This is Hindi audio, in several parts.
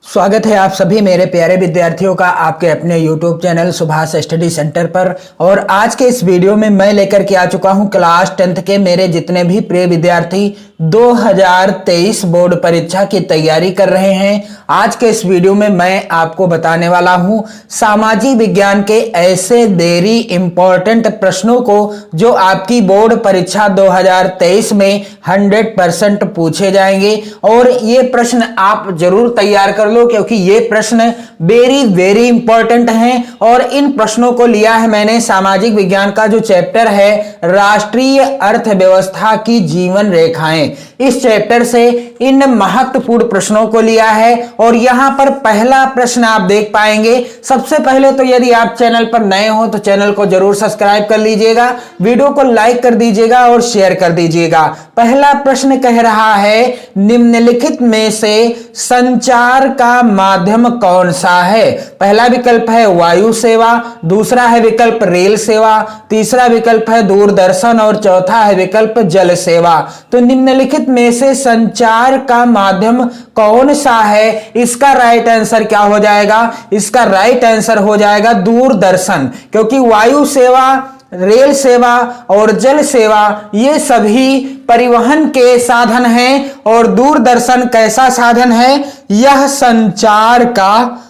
स्वागत है आप सभी मेरे प्यारे विद्यार्थियों का आपके अपने YouTube channel Subhash study centre पर। और आज के इस वीडियो में मैं लेकर के आ चुका हूं क्लास 10th के मेरे जितने भी प्रिय विद्यार्थी 2023 बोर्ड परीक्षा की तैयारी कर रहे हैं। आज के इस वीडियो में मैं आपको बताने वाला हूं सामाजिक विज्ञान के ऐसे वेरी इंपॉर्टेंट प्रश्नों को जो आपकी बोर्ड परीक्षा 2023 में 100% पूछे जाएंगे। और ये प्रश्न आप जरूर तैयार कर लो क्योंकि ये प्रश्न वेरी इंपॉर्टेंट हैं। और इन प्रश्नों को लिया है मैंने सामाजिक विज्ञान का जो चैप्टर है राष्ट्रीय अर्थव्यवस्था की जीवन रेखाएं, इस चैप्टर से इन महत्वपूर्ण प्रश्नों को लिया है। और यहां पर पहला प्रश्न आप देख पाएंगे। सबसे पहले तो यदि आप चैनल पर नए हो तो चैनल को जरूर सब्सक्राइब कर लीजिएगा, वीडियो को लाइक कर दीजिएगा और शेयर कर दीजिएगा। पहला प्रश्न कह रहा है निम्नलिखित में से संचार का माध्यम कौन सा है। पहला विकल्प है वायु सेवा, दूसरा है विकल्प रेल सेवा, तीसरा विकल्प है दूरदर्शन और चौथा है विकल्प जल सेवा। तो निम्नलिखित में से संचार का माध्यम कौन सा है, इसका राइट आंसर क्या हो जाएगा? इसका राइट आंसर हो जाएगा दूरदर्शन, क्योंकि वायु सेवा, रेल सेवा और जल सेवा ये सभी परिवहन के साधन हैं। और दूरदर्शन कैसा साधन है? यह संचार का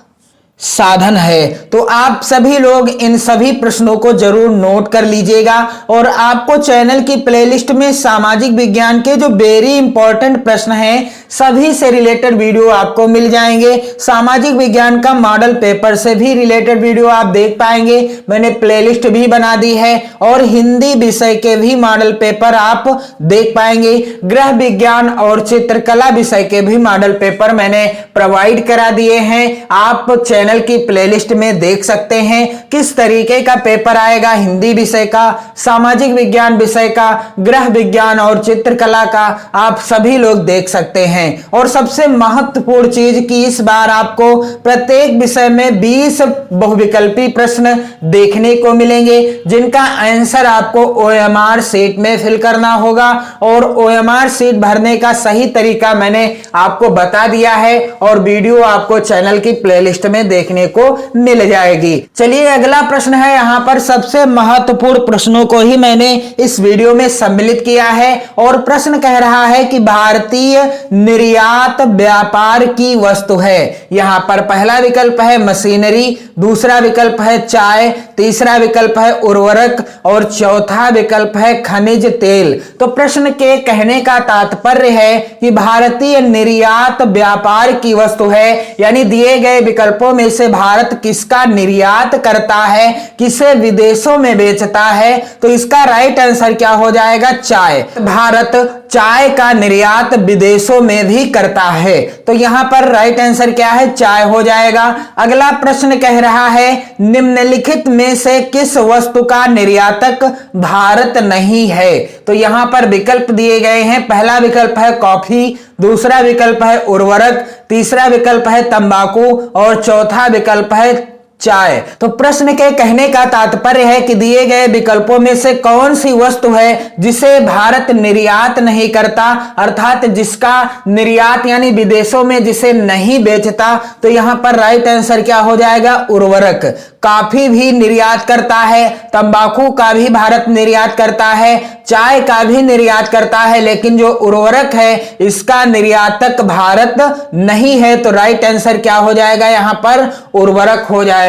साधन है। तो आप सभी लोग इन सभी प्रश्नों को जरूर नोट कर लीजिएगा। और आपको चैनल की प्लेलिस्ट में सामाजिक विज्ञान के जो वेरी इंपॉर्टेंट प्रश्न हैं सभी से रिलेटेड वीडियो आपको मिल जाएंगे। सामाजिक विज्ञान का मॉडल पेपर से भी रिलेटेड वीडियो आप देख पाएंगे, मैंने प्लेलिस्ट भी बना दी है। और हिंदी विषय के भी मॉडल पेपर आप देख पाएंगे। गृह विज्ञान और चित्रकला विषय के भी मॉडल पेपर मैंने प्रोवाइड करा दिए हैं। आप चैनल की प्लेलिस्ट में देख सकते हैं किस तरीके का पेपर आएगा, हिंदी विषय का, सामाजिक विज्ञान विषय का, गृह विज्ञान और चित्रकला का, आप सभी लोग देख सकते हैं। और सबसे महत्वपूर्ण चीज कि इस बार आपको प्रत्येक विषय में 20 बहुविकल्पी प्रश्न देखने को मिलेंगे जिनका आंसर आपको OMR शीट में फिल करना होगा। और OMR शीट भरने का सही तरीका मैंने आपको बता दिया है और वीडियो आपको चैनल की प्लेलिस्ट में देखने को मिल जाएगी। चलिए अगला प्रश्न है। यहां पर सबसे महत्वपूर्ण प्रश्नों को ही मैंने इस वीडियो में सम्मिलित किया है। और प्रश्न कह रहा है कि भारतीय निर्यात व्यापार की वस्तु है। यहां पर पहला विकल्प है मशीनरी, दूसरा विकल्प है चाय, तीसरा विकल्प है उर्वरक और चौथा विकल्प है खनिज तेल। तो प्रश्न के कहने का तात्पर्य है कि भारतीय निर्यात व्यापार की वस्तु है, यानी दिए गए विकल्पों में से भारत किसका निर्यात करता है, किसे विदेशों में बेचता है। तो इसका राइट आंसर क्या हो जाएगा? चाय। भारत चाय का निर्यात विदेशों में भी करता है। तो यहां पर राइट आंसर क्या है? चाय हो जाएगा। अगला प्रश्न कह रहा है निम्नलिखित में से किस वस्तु का निर्यातक भारत नहीं है। तो यहां पर विकल्प दिए गए हैं। पहला विकल्प है कॉफी, दूसरा विकल्प है उर्वरक, तीसरा विकल्प है तंबाकू और चौथा विकल्प है चाय। तो प्रश्न के कहने का तात्पर्य है कि दिए गए विकल्पों में से कौन सी वस्तु है जिसे भारत निर्यात नहीं करता, अर्थात जिसका निर्यात यानी विदेशों में जिसे नहीं बेचता। तो यहां पर राइट आंसर क्या हो जाएगा? उर्वरक। कॉफी भी निर्यात करता है, तंबाकू का भी भारत निर्यात करता है, चाय का भी निर्यात करता है, लेकिन जो उर्वरक है इसका निर्यातक भारत नहीं है। तो राइट आंसर क्या हो जाएगा? यहां पर उर्वरक हो जाएगा।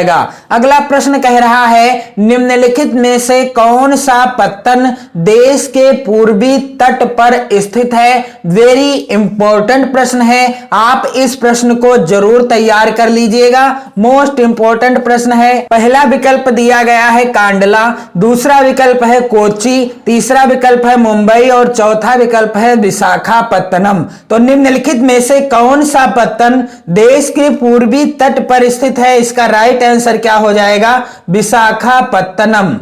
अगला प्रश्न कह रहा है निम्नलिखित में से कौन सा पत्तन देश के पूर्वी तट पर स्थित है। वेरी इंपॉर्टेंट प्रश्न है, आप इस प्रश्न को जरूर तैयार कर लीजिएगा। मोस्ट इंपॉर्टेंट प्रश्न है। पहला विकल्प दिया गया है कांडला, दूसरा विकल्प है कोच्चि, तीसरा विकल्प है मुंबई और चौथा विकल्प है विशाखापत्तनम। तो निम्नलिखित में से कौन सा पत्तन देश के पूर्वी तट पर स्थित है? इसका राइट आंसर क्या हो जाएगा? विशाखापत्तनम।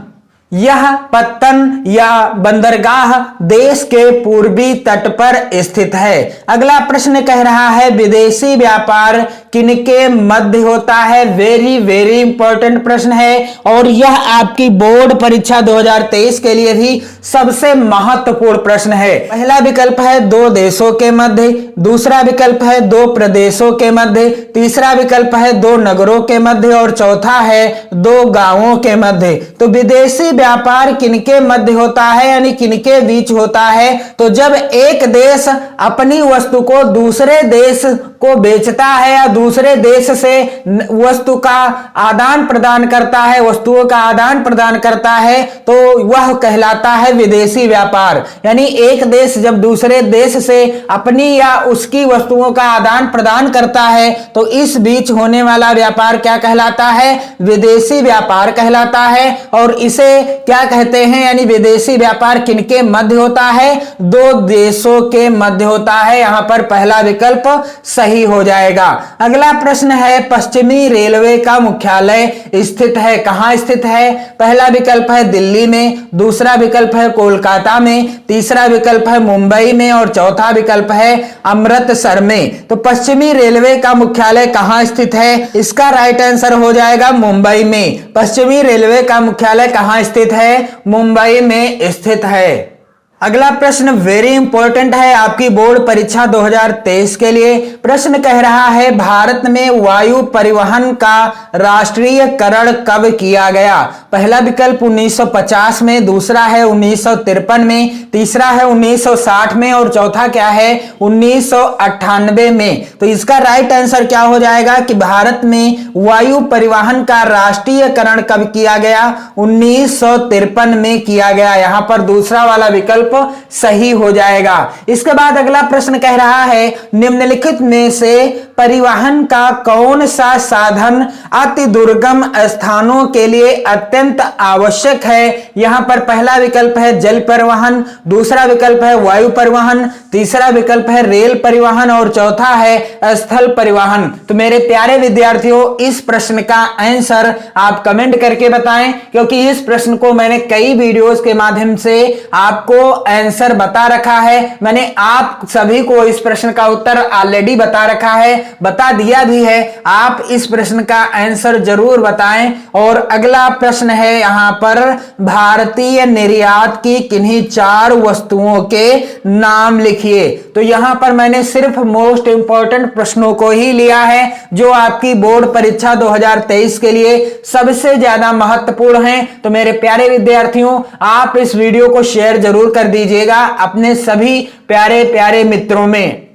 यह पत्तन या बंदरगाह देश के पूर्वी तट पर स्थित है। अगला प्रश्न कह रहा है विदेशी व्यापार किनके मध्य होता है? वेरी वेरी इंपॉर्टेंट प्रश्न है और यह आपकी बोर्ड परीक्षा 2023 के लिए भी सबसे महत्वपूर्ण प्रश्न है। पहला विकल्प है दो देशों के मध्य, दूसरा विकल्प है दो प्रदेशों के मध्य, तीसरा विकल्प है दो नगरों के मध्य और चौथा है दो गांवों के मध्य। तो विदेशी व्यापार किनके मध्य होता है यानी किनके बीच होता है? तो जब एक देश अपनी वस्तु को दूसरे देश को बेचता है या दूसरे देश से वस्तु का आदान प्रदान करता है, वस्तुओं का आदान प्रदान करता है, तो वह कहलाता है विदेशी व्यापार। यानी एक देश जब दूसरे देश से अपनी या उसकी वस्तुओं का आदान प्रदान करता है तो इस बीच होने वाला व्यापार क्या कहलाता है? विदेशी व्यापार कहलाता है। और इसे क्या कहते हैं यानी विदेशी व्यापार किनके मध्य होता है? दो देशों के मध्य होता है। यहां पर पहला विकल्प सही हो जाएगा। अगला प्रश्न है पश्चिमी रेलवे का मुख्यालय स्थित है, कहां स्थित है? पहला विकल्प है दिल्ली में, दूसरा विकल्प है कोलकाता में, तीसरा विकल्प है मुंबई में और चौथा विकल्प है अमृतसर में। तो पश्चिमी रेलवे का मुख्यालय कहां स्थित है? इसका राइट आंसर हो जाएगा मुंबई में। पश्चिमी रेलवे का मुख्यालय कहां स्थित है? मुंबई में स्थित है। अगला प्रश्न वेरी इंपॉर्टेंट है आपकी बोर्ड परीक्षा 2023 के लिए। प्रश्न कह रहा है भारत में वायु परिवहन का राष्ट्रीयकरण कब किया गया? पहला विकल्प 1950 में, दूसरा है 1953 में, तीसरा है 1960 में और चौथा क्या है? 1998 में। तो इसका राइट आंसर क्या हो जाएगा कि भारत में वायु परिवहन का राष्ट्रीयकरण कब किया गया? 1953 में किया गया। यहां पर दूसरा वाला विकल्प सही हो जाएगा। इसके बाद अगला प्रश्न कह रहा है निम्नलिखित में से परिवहन का कौन सा साधन अति दुर्गम स्थानों के लिए अत्यंत आवश्यक है? यहां पर पहला विकल्प है जल परिवहन, दूसरा विकल्प है वायु परिवहन, तीसरा विकल्प है रेल परिवहन और चौथा है स्थल परिवहन। तो मेरे प्यारे विद्यार्थियों इस प्रश्न का आंसर आप कमेंट करके बताएं, क्योंकि इस प्रश्न को मैंने कई वीडियोस के माध्यम से आपको आंसर बता रखा है। मैंने आप सभी को इस प्रश्न का उत्तर ऑलरेडी बता रखा है, बता दिया भी है। आप इस प्रश्न का आंसर जरूर बताएं। और अगला प्रश्न है यहां पर भारतीय निर्यात की किन्हीं चार वस्तुओं के नाम लिखिए। तो यहां पर मैंने सिर्फ मोस्ट इंपॉर्टेंट प्रश्नों को ही लिया है जो आपकी बोर्ड परीक्षा 2023 के लिए सबसे ज्यादा महत्वपूर्ण हैं। तो मेरे प्यारे विद्यार्थियों आप इस वीडियो को शेयर जरूर कर दीजिएगा अपने सभी प्यारे प्यारे मित्रों में।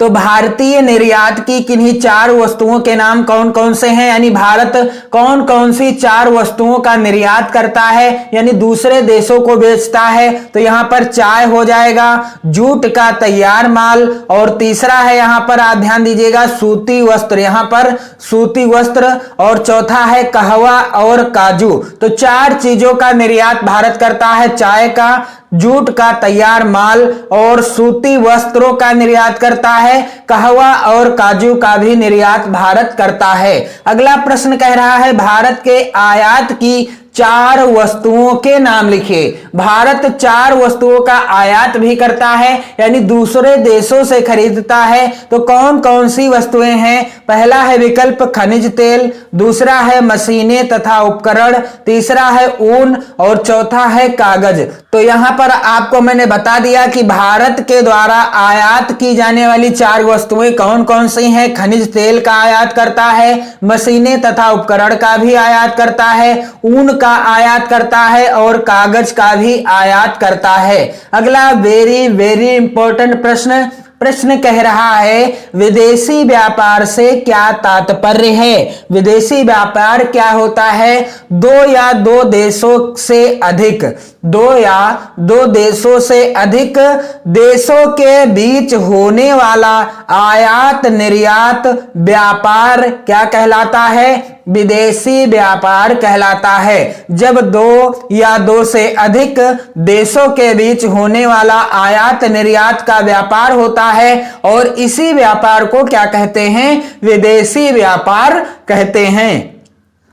तो भारतीय निर्यात की किन्हीं चार वस्तुओं के नाम कौन कौन से हैं यानी भारत कौन कौन सी चार वस्तुओं का निर्यात करता है यानी दूसरे देशों को बेचता है? तो यहां पर चाय हो जाएगा, जूट का तैयार माल और तीसरा है यहां पर आप ध्यान दीजिएगा सूती वस्त्र, यहां पर सूती वस्त्र और चौथा है कहवा और काजू। तो चार चीजों का निर्यात भारत करता है, चाय का, जूट का तैयार माल और सूती वस्त्रों का निर्यात करता है, कहवा और काजू का भी निर्यात भारत करता है। अगला प्रश्न कह रहा है भारत के आयात की चार वस्तुओं के नाम लिखिए। भारत चार वस्तुओं का आयात भी करता है यानी दूसरे देशों से खरीदता है। तो कौन कौन सी वस्तुएं हैं? पहला है विकल्प खनिज तेल, दूसरा है मशीनें तथा उपकरण, तीसरा है ऊन और चौथा है कागज। तो यहां पर आपको मैंने बता दिया कि भारत के द्वारा आयात की जाने वाली चार वस्तुएं कौन कौन सी हैं। खनिज तेल का आयात करता है, मशीनें तथा उपकरण का भी आयात करता है, ऊन का आयात करता है और कागज का भी आयात करता है। अगला वेरी वेरी इंपॉर्टेंट प्रश्न कह रहा है विदेशी व्यापार से क्या तात्पर्य है? विदेशी व्यापार क्या होता है? दो या दो देशों से अधिक, दो या दो देशों से अधिक देशों के बीच होने वाला आयात निर्यात व्यापार क्या कहलाता है? विदेशी व्यापार कहलाता है। जब दो या दो से अधिक देशों के बीच होने वाला आयात निर्यात का व्यापार होता है और इसी व्यापार को क्या कहते हैं? विदेशी व्यापार कहते हैं।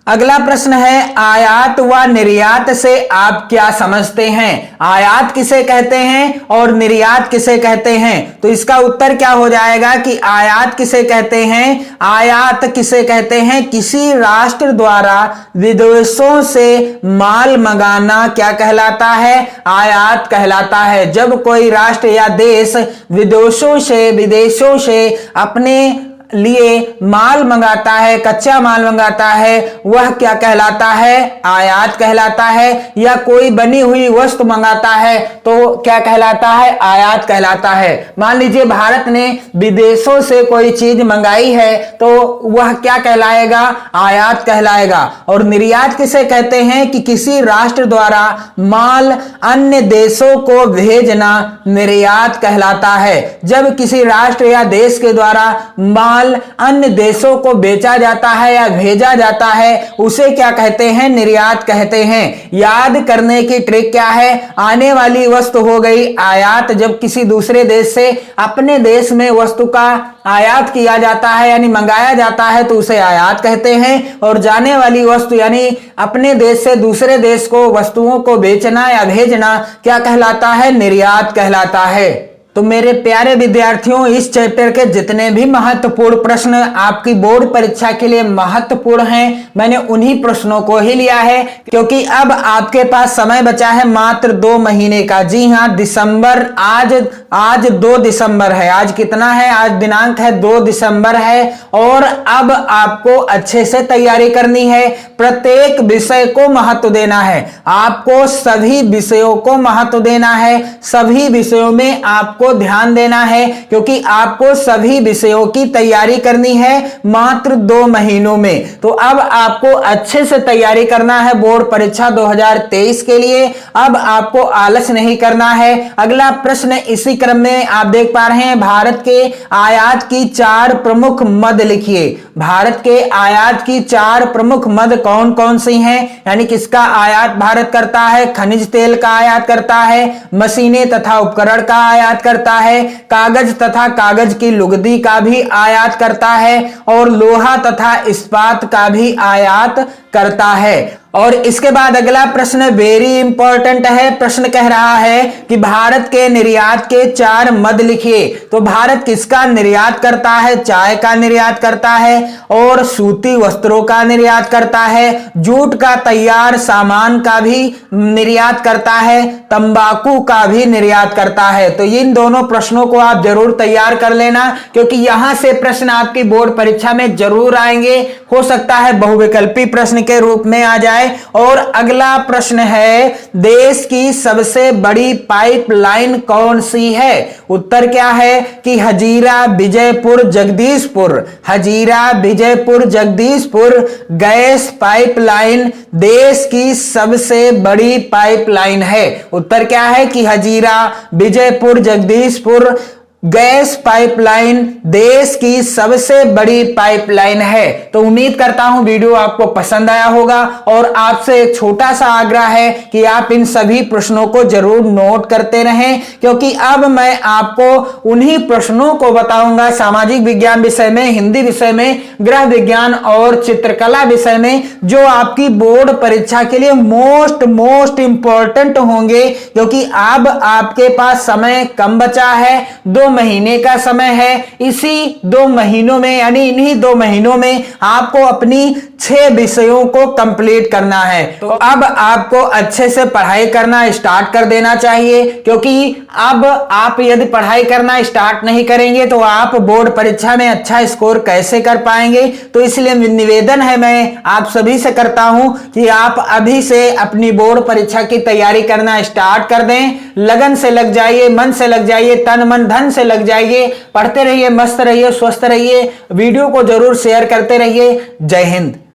अगला प्रश्न है, आयात व निर्यात से आप क्या समझते हैं? आयात किसे कहते हैं और निर्यात किसे कहते हैं? तो इसका उत्तर क्या हो जाएगा कि आयात किसे कहते हैं? आयात किसे कहते हैं? किसी राष्ट्र द्वारा विदेशों से माल मंगाना क्या कहलाता है? आयात कहलाता है। जब कोई राष्ट्र या देश विदेशों से अपने लिए माल मंगाता है, कच्चा माल मंगाता है, वह क्या कहलाता है? आयात कहलाता है। या कोई बनी हुई वस्तु मंगाता है तो क्या कहलाता है? आयात कहलाता है। मान लीजिए भारत ने विदेशों से कोई चीज मंगाई है तो वह क्या कहलाएगा? आयात कहलाएगा। और निर्यात किसे कहते हैं? कि किसी राष्ट्र द्वारा माल अन्य देशों को भेजना निर्यात कहलाता है। जब किसी राष्ट्र या देश के द्वारा माल अन्य देशों को बेचा जाता है या भेजा जाता है, उसे क्या कहते हैं? निर्यात कहते हैं। याद करने की ट्रिक क्या है? आने वाली वस्तु हो गई आयात। जब किसी दूसरे देश से अपने देश में वस्तु का आयात किया जाता है यानी मंगाया जाता है तो उसे आयात कहते हैं। और जाने वाली वस्तु यानी अपने देश से दूसरे देश को वस्तुओं को बेचना या भेजना क्या कहलाता है? निर्यात कहलाता है। तो मेरे प्यारे विद्यार्थियों, इस चैप्टर के जितने भी महत्वपूर्ण प्रश्न आपकी बोर्ड परीक्षा के लिए महत्वपूर्ण हैं, मैंने उन्हीं प्रश्नों को ही लिया है, क्योंकि अब आपके पास समय बचा है मात्र 2 महीने का। जी हाँ, दिसंबर आज 2 दिसंबर है। आज कितना है? आज दिनांक है 2 दिसंबर है। और अब आपको अच्छे से तैयारी करनी है। प्रत्येक विषय को महत्व देना है। आपको सभी विषयों को महत्व देना है। सभी विषयों में आपको ध्यान देना है, क्योंकि आपको सभी विषयों की तैयारी करनी है मात्र 2 महीनों में। तो अब आपको अच्छे से तैयारी करना है बोर्ड परीक्षा 2023 के लिए। अब आपको आलस नहीं करना है। अगला प्रश्न इसी क्रम में आप देख पा रहे हैं, भारत के आयात की 4 प्रमुख मद लिखिए। भारत के आयात की 4 प्रमुख मद कौन कौन सी हैं? यानी किसका आयात भारत करता है? खनिज तेल का आयात करता है, मशीनें तथा उपकरण का आयात करता है, कागज तथा कागज की लुगदी का भी आयात करता है, और लोहा तथा इस्पात का भी आयात करता है। और इसके बाद अगला प्रश्न वेरी इंपॉर्टेंट है। प्रश्न कह रहा है कि भारत के निर्यात के 4 मद लिखिए। तो भारत किसका निर्यात करता है? चाय का निर्यात करता है, और सूती वस्त्रों का निर्यात करता है, जूट का तैयार सामान का भी निर्यात करता है, तंबाकू का भी निर्यात करता है। तो इन दोनों प्रश्नों को आप जरूर तैयार कर लेना, क्योंकि यहां से प्रश्न आपकी बोर्ड परीक्षा में जरूर आएंगे। हो सकता है बहुविकल्पी प्रश्न के रूप में आ जाए। और अगला प्रश्न है, देश की सबसे बड़ी पाइपलाइन कौन सी है? उत्तर क्या है कि हजीरा विजयपुर जगदीशपुर। हजीरा विजयपुर जगदीशपुर गैस पाइपलाइन देश की सबसे बड़ी पाइपलाइन है। उत्तर क्या है कि हजीरा विजयपुर जगदीशपुर गैस पाइपलाइन देश की सबसे बड़ी पाइपलाइन है। तो उम्मीद करता हूं वीडियो आपको पसंद आया होगा, और आपसे एक छोटा सा आग्रह है कि आप इन सभी प्रश्नों को जरूर नोट करते रहें, क्योंकि अब मैं आपको उन्हीं प्रश्नों को बताऊंगा सामाजिक विज्ञान विषय में, हिंदी विषय में, गृह विज्ञान और चित्रकला विषय में, जो आपकी बोर्ड परीक्षा के लिए मोस्ट इंपॉर्टेंट होंगे। क्योंकि अब आपके पास समय कम बचा है, 2 महीने का समय है। इसी 2 महीनों में यानी इन्हीं 2 महीनों में आपको अपनी 6 विषयों को कंप्लीट करना है। तो अब आपको अच्छे से पढ़ाई करना स्टार्ट कर देना चाहिए, क्योंकि अब आप यदि पढ़ाई करना स्टार्ट नहीं करेंगे तो आप बोर्ड परीक्षा में अच्छा स्कोर कैसे कर पाएंगे। तो इसलिए निवेदन है मैं आप सभी से करता हूं कि आप अभी से अपनी बोर्ड परीक्षा की तैयारी करना स्टार्ट कर दें। लगन से लग जाइए, मन से लग जाइए, तन मन धन से लग जाइए। पढ़ते रहिए, मस्त रहिए, स्वस्थ रहिए। वीडियो को जरूर शेयर करते रहिए। जय हिंद।